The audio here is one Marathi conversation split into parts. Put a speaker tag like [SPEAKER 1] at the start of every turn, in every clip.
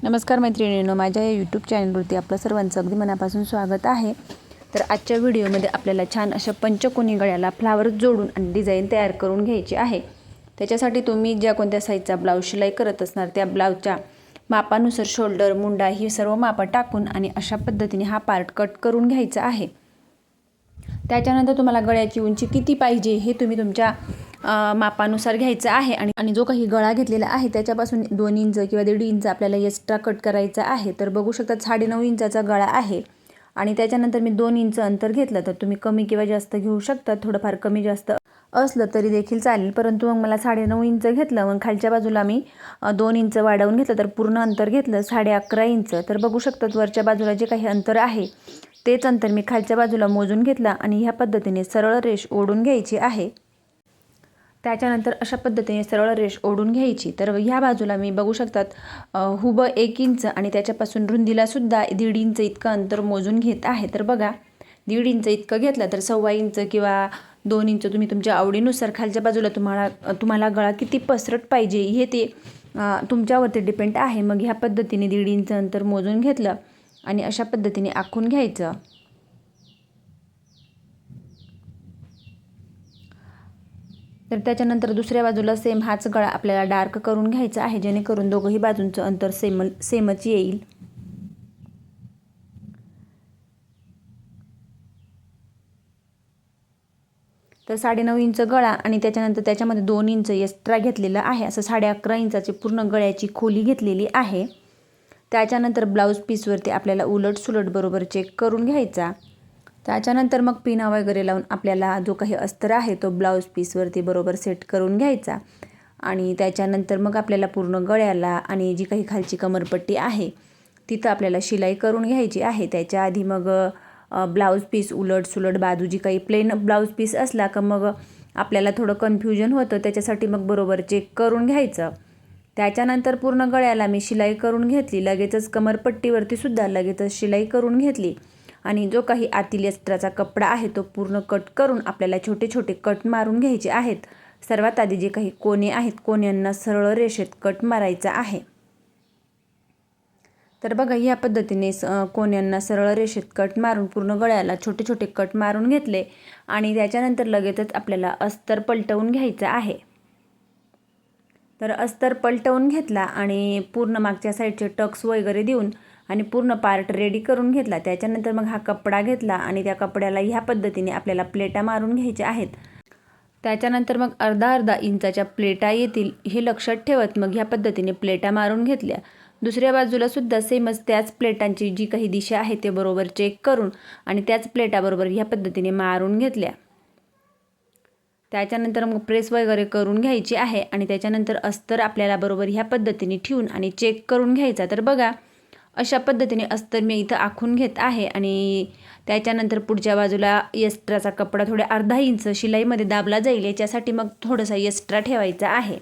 [SPEAKER 1] नमस्कार मैत्रिणींनो, माझ्या या यूट्यूब चॅनलवरती आपलं सर्वांचं अगदी मनापासून स्वागत आहे। तर आजच्या व्हिडिओमध्ये आपल्याला छान अशा पंचकोनी गळ्याला फ्लावर्स जोडून आणि डिझाईन तयार करून घ्यायची आहे। त्याच्यासाठी तुम्ही ज्या कोणत्या साईजचा ब्लाऊज शिलाई करत असणार त्या ब्लाऊजच्या मापानुसार शोल्डर, मुंडा ही सर्व मापं टाकून आणि अशा पद्धतीने हा पार्ट कट करून घ्यायचा आहे। त्याच्यानंतर तुम्हाला गळ्याची उंची किती पाहिजे हे तुम्ही तुमच्या मापानुसार घ्यायचं आहे आणि जो काही गळा घेतलेला आहे त्याच्यापासून 2 इंच किंवा 1.5 इंच आपल्याला एक्स्ट्रा कट करायचा आहे। तर बघू शकता 9.5 इंचाचा गळा आहे आणि त्याच्यानंतर मी 2 इंच अंतर घेतलं। तर तुम्ही कमी किंवा जास्त घेऊ शकता, थोडंफार कमी जास्त असलं तरी देखील चालेल, परंतु मग मला 9.5 इंच घेतलं। मग खालच्या बाजूला मी 2 इंच वाढवून घेतलं, तर पूर्ण अंतर घेतलं 11.5 इंच। तर बघू शकता वरच्या बाजूला जे काही अंतर आहे तेच अंतर मी खालच्या बाजूला मोजून घेतला आणि ह्या पद्धतीने सरळ रेष ओढून घ्यायची आहे। त्याच्यानंतर अशा पद्धतीने सरळ रेष ओढून घ्यायची। तर ह्या बाजूला मी बघू शकतात हुबं 1 इंच आणि त्याच्यापासून रुंदीला सुद्धा 1.5 इंच इतकं अंतर मोजून घेत आहे। तर बघा 1.5 इंच इतकं घेतलं तर 1.25 इंच किंवा 2 इंच तुम्ही तुमच्या आवडीनुसार खालच्या बाजूला तुम्हाला गळा किती पसरट पाहिजे हे ते तुमच्यावरती डिपेंड आहे। मग ह्या पद्धतीने 1.5 इंच अंतर मोजून घेतलं आणि अशा पद्धतीने आखून घ्यायचं। तर त्याच्यानंतर दुसऱ्या बाजूला सेम हाच गळा आपल्याला डार्क करून घ्यायचा आहे, जेणेकरून दोघंही बाजूंचं अंतर सेमच येईल। तर 9.5 इंच गळा आणि त्याच्यानंतर त्याच्यामध्ये 2 इंच एक्स्ट्रा घेतलेलं आहे, असं 11.5 इंचाची पूर्ण गळ्याची खोली घेतलेली आहे। त्याच्यानंतर ब्लाऊज पीसवरती आपल्याला उलट सुलट बरोबर चेक करून घ्यायचा। त्याच्यानंतर मग पिना वगैरे लावून आपल्याला जो काही अस्तर आहे तो ब्लाऊज पीसवरती बरोबर सेट करून घ्यायचा आणि त्याच्यानंतर मग आपल्याला पूर्ण गळ्याला आणि जी काही खालची कमरपट्टी आहे तिथं आपल्याला शिलाई करून घ्यायची आहे। त्याच्या आधी मग ब्लाऊज पीस उलट सुलट बाजू जी काही प्लेन ब्लाऊज पीस असला का मग आपल्याला थोडं कन्फ्युजन होतं, त्याच्यासाठी मग बरोबर चेक करून घ्यायचं। त्याच्यानंतर पूर्ण गळ्याला मी शिलाई करून घेतली, लगेचच कमरपट्टीवरती सुद्धा लगेचच शिलाई करून घेतली आणि जो काही आतील एक्स्ट्राचा कपडा आहे तो पूर्ण कट करून आपल्याला छोटे छोटे कट मारून घ्यायचे आहेत। सर्वात आधी जे काही कोने आहेत कोण्यांना सरळ रेषेत कट मारायचा आहे। तर बघा या पद्धतीने कोण्यांना सरळ रेषेत कट मारून पूर्ण गळ्याला छोटे छोटे कट मारून घेतले आणि त्याच्यानंतर लगेचच आपल्याला अस्तर पलटवून घ्यायचं आहे। तर अस्तर पलटवून घेतला आणि पूर्ण मागच्या साईडचे टक्स वगैरे देऊन आणि पूर्ण पार्ट रेडी करून घेतला। त्याच्यानंतर मग हा कपडा घेतला आणि त्या कपड्याला ह्या पद्धतीने आपल्याला प्लेटा मारून घ्यायच्या आहेत। त्याच्यानंतर मग अर्धा इंचाच्या प्लेटा येतील हे लक्षात ठेवत मग ह्या पद्धतीने प्लेटा मारून घेतल्या। दुसऱ्या बाजूला सुद्धा सेमच त्याच प्लेटांची जी काही दिशा आहे ते बरोबर चेक करून आणि त्याच प्लेटाबरोबर ह्या पद्धतीने मारून घेतल्या। त्याच्यानंतर मग प्रेस वगैरे करून घ्यायची आहे आणि त्याच्यानंतर अस्तर आपल्याला बरोबर ह्या पद्धतीने ठेवून आणि चेक करून घ्यायचा। तर बघा अशा पद्धतीने अस्तर मी इथं आखून घेत आहे आणि त्याच्यानंतर पुढच्या बाजूला एक्स्ट्राचा कपडा थोडे अर्धा इंच शिलाईमध्ये दाबला जाईल याच्यासाठी मग थोडासा एक्स्ट्रा ठेवायचा आहे।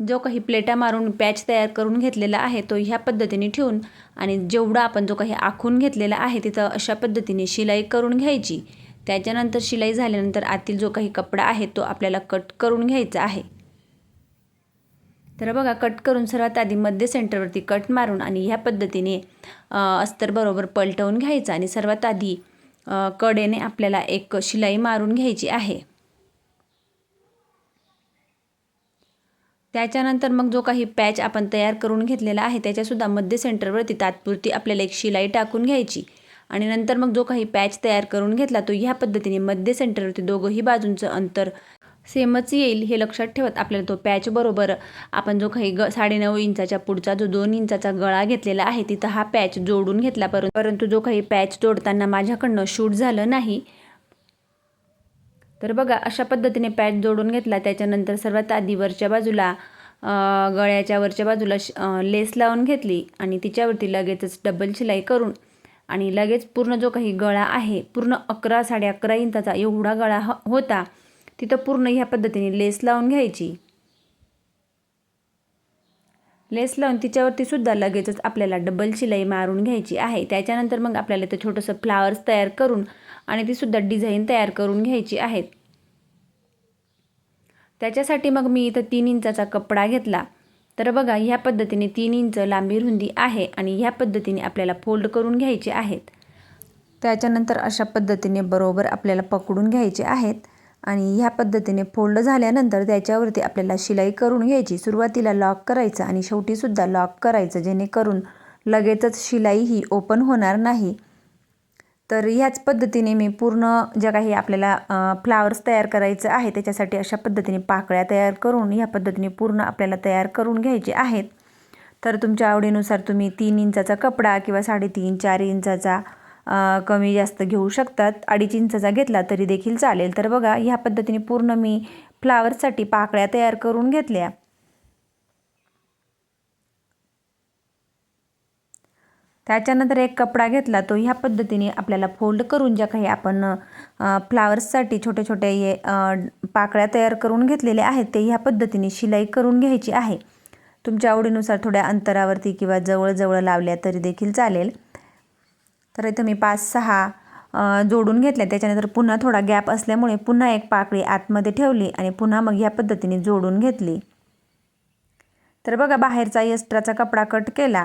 [SPEAKER 1] जो काही प्लेटा मारून पॅच तयार करून घेतलेला आहे तो ह्या पद्धतीने ठेवून आणि जेवढा आपण जो काही आखून घेतलेला आहे तिथं अशा पद्धतीने शिलाई करून घ्यायची। त्याच्यानंतर शिलाई झाल्यानंतर आतील जो काही कपडा आहे तो आपल्याला कट करून घ्यायचा आहे। तर बघा कट करून सर्वात आधी मध्य सेंटरवरती कट मारून आणि ह्या पद्धतीने अस्तर बरोबर पलटवून घ्यायचं आणि सर्वात आधी कडेने आपल्याला एक शिलाई मारून घ्यायची आहे। त्याच्यानंतर मग जो काही पॅच आपण तयार करून घेतलेला आहे त्याच्यासुद्धा मध्य सेंटरवरती तात्पुरती आपल्याला एक शिलाई टाकून घ्यायची आणि नंतर मग जो काही पॅच तयार करून घेतला तो ह्या पद्धतीने मध्य सेंटरवरती दोघंही बाजूंचं अंतर सेमच येईल हे लक्षात ठेवत आपल्याला तो पॅच बरोबर आपण जो काही 9.5 इंचाच्या पुढचा जो 2 इंचाचा गळा घेतलेला आहे तिथं हा पॅच जोडून घेतला, परंतु जो काही पॅच जोडताना माझ्याकडनं शूट झालं नाही। तर बघा अशा पद्धतीने पॅच जोडून घेतला। त्याच्यानंतर सर्वात आधी वरच्या बाजूला गळ्याच्या वरच्या बाजूला लेस लावून घेतली आणि तिच्यावरती लगेचच डबल शिलाई करून आणि लगेच पूर्ण जो काही गळा आहे पूर्ण 11-11.5 इंचाचा एवढा गळा होता तिथं पूर्ण ह्या पद्धतीने लेस लावून घ्यायची। लेस लावून तिच्यावरती सुद्धा लगेचच आपल्याला डबल शिलाई मारून घ्यायची आहे। त्याच्यानंतर मग आपल्याला इथं छोटंसं फ्लावर्स तयार करून आणि तीसुद्धा डिझाईन तयार करून घ्यायची आहेत. त्याच्यासाठी मग मी इथं 3 इंचाचा कपडा घेतला. तर बघा ह्या पद्धतीने 3 इंच लांबी रुंदी आहे आणि ह्या पद्धतीने आपल्याला फोल्ड करून घ्यायचे आहेत. त्याच्यानंतर अशा पद्धतीने बरोबर आपल्याला पकडून घ्यायचे आहेत आणि ह्या पद्धतीने फोल्ड झाल्यानंतर त्याच्यावरती आपल्याला शिलाई करून घ्यायची. सुरुवातीला लॉक करायचं आणि शेवटीसुद्धा लॉक करायचं, जेणेकरून लगेचच शिलाई ही ओपन होणार नाही. तर ह्याच पद्धतीने मी पूर्ण ज्या काही आपल्याला फ्लावर्स तयार करायचं आहे त्याच्यासाठी अशा पद्धतीने पाकळ्या तयार करून ह्या पद्धतीने पूर्ण आपल्याला तयार करून घ्यायचे आहेत. तर तुमच्या आवडीनुसार तुम्ही 3 इंचाचा कपडा किंवा 3.5 4 इंचाचा कमी जास्त घेऊ शकतात. 2.5 इंचाचा घेतला तरी देखील चालेल. तर बघा ह्या पद्धतीने पूर्ण मी फ्लावर्ससाठी पाकळ्या तयार करून घेतल्या. त्याच्यानंतर एक कपडा घेतला, तो ह्या पद्धतीने आपल्याला फोल्ड करून ज्या काही आपण फ्लावर्ससाठी छोटे छोटे हे पाकळ्या तयार करून घेतलेले आहेत ते ह्या पद्धतीने शिलाई करून घ्यायची आहे. तुमच्या आवडीनुसार थोड्या अंतरावरती किंवा जवळ लावल्या तरी देखील चालेल. तर इथं मी 5-6 जोडून घेतल्या. त्याच्यानंतर पुन्हा थोडा गॅप असल्यामुळे पुन्हा एक पाकळी आतमध्ये ठेवली आणि पुन्हा मग ह्या पद्धतीने जोडून घेतली. तर बघा बाहेरचा एक्स्ट्राचा कपडा कट केला.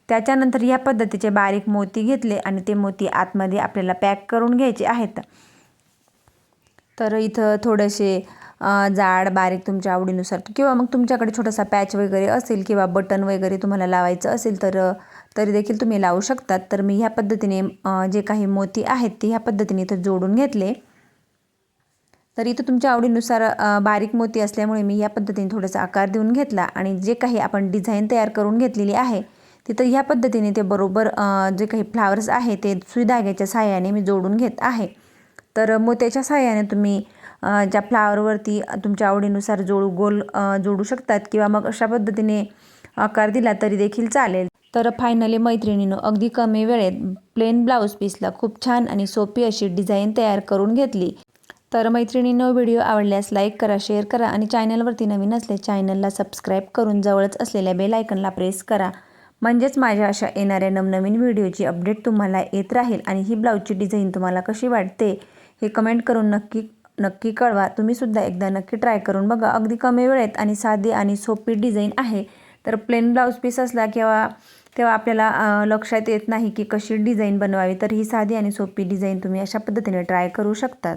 [SPEAKER 1] त्याच्यानंतर ह्या पद्धतीचे बारीक मोती घेतले आणि ते मोती आतमध्ये आपल्याला पॅक करून घ्यायचे आहेत. तर इथं थोडेसे जाड बारीक तुमच्या आवडीनुसार किंवा मग तुमच्याकडे छोटासा पॅच वगैरे असेल किंवा बटन वगैरे तुम्हाला लावायचं असेल तर तरी देखील तुम्ही लावू शकतात. तर मी ह्या पद्धतीने जे काही मोती आहेत ते ह्या पद्धतीने इथं जोडून घेतले. तर इथं तुमच्या आवडीनुसार बारीक मोती असल्यामुळे मी ह्या पद्धतीने थोडासा आकार देऊन घेतला आणि जे काही आपण डिझाईन तयार करून घेतलेली आहे तिथं ह्या पद्धतीने ते बरोबर जे काही फ्लावर्स आहे ते सुई धाग्याच्या सहाय्याने मी जोडून घेत आहे. तर मोत्याच्या सहाय्याने तुम्ही ज्या फ्लावरवरती तुमच्या आवडीनुसार गोल जोडू शकतात किंवा मग अशा पद्धतीने आकार दिला तरी देखील चालेल. तर फायनली मैत्रिणींनो अगदी कमी वेळेत प्लेन ब्लाऊज पीसला खूप छान आणि सोपी अशी डिझाईन तयार करून घेतली. तर मैत्रिणींनो व्हिडिओ आवडल्यास लाईक करा, शेअर करा आणि चॅनलवरती नवीन असले चॅनलला सबस्क्राईब करून जवळच असलेल्या बेल आयकनला प्रेस करा. म्हणजेच माझ्या अशा येणाऱ्या नवनवीन व्हिडिओची अपडेट तुम्हाला येत राहील. आणि ही ब्लाऊजची डिझाईन तुम्हाला कशी वाटते हे कमेंट करून नक्की कळवा. तुम्हीसुद्धा एकदा नक्की ट्राय करून बघा. अगदी कमी वेळेत आणि साधी आणि सोपी डिझाईन आहे. तर प्लेन ब्लाऊज पीस असला तेव्हा आपल्याला लक्षात येत नाही की कशी डिझाईन बनवावी. तर ही साधी आणि सोपी डिझाईन तुम्ही अशा पद्धतीने ट्राय करू शकतात.